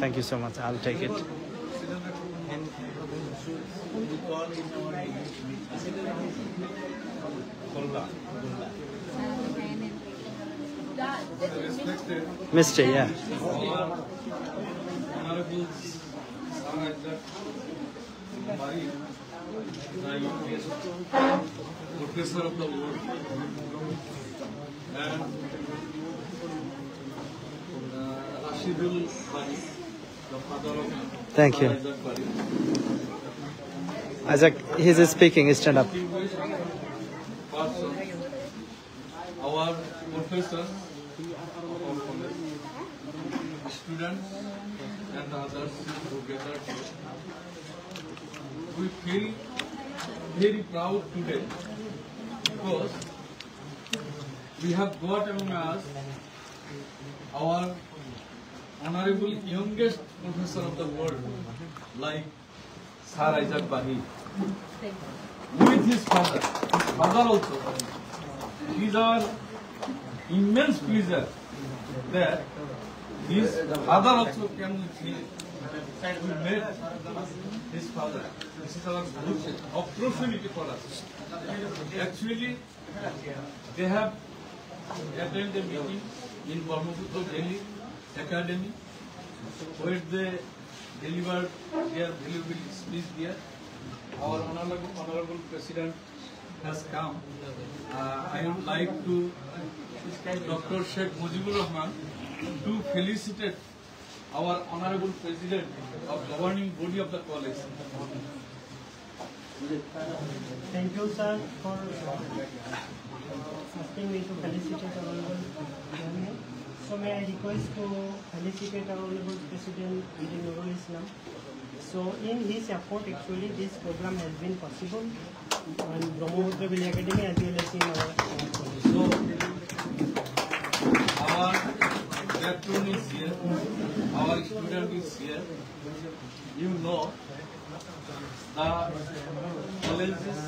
Thank you so much. I'll take it. Mr. Yeah. Honorable Professor of the World, and Rashidul Bari, the father of Thank you. Isaac Bari. Isaac, he's speaking. Stand up. Distinguished person, our professors of our college, students, and others who gathered here. We feel very proud today because we have got among us our honorable youngest professor of the world, like Sir Isaac Bari, with his father. Father also. It is our immense pleasure that his father also came with me. We met his father. This is our good opportunity for us. Actually, they have attended a meeting in Brahmaputra Delhi Academy, where they delivered their valuable speech there. Our honorable President has come. I would like to Dr. Sheikh Mujibur Rahman to felicitate our honorable President of governing body of the college. Thank you, sir, for asking me to felicitate our honorable chairman. So may I request to felicitate our honorable President Nurul Islam. So in his effort, actually, this program has been possible on Brahmaputra Valley Academy as well as in our college. So our patron is here, our student is here. You know, the college is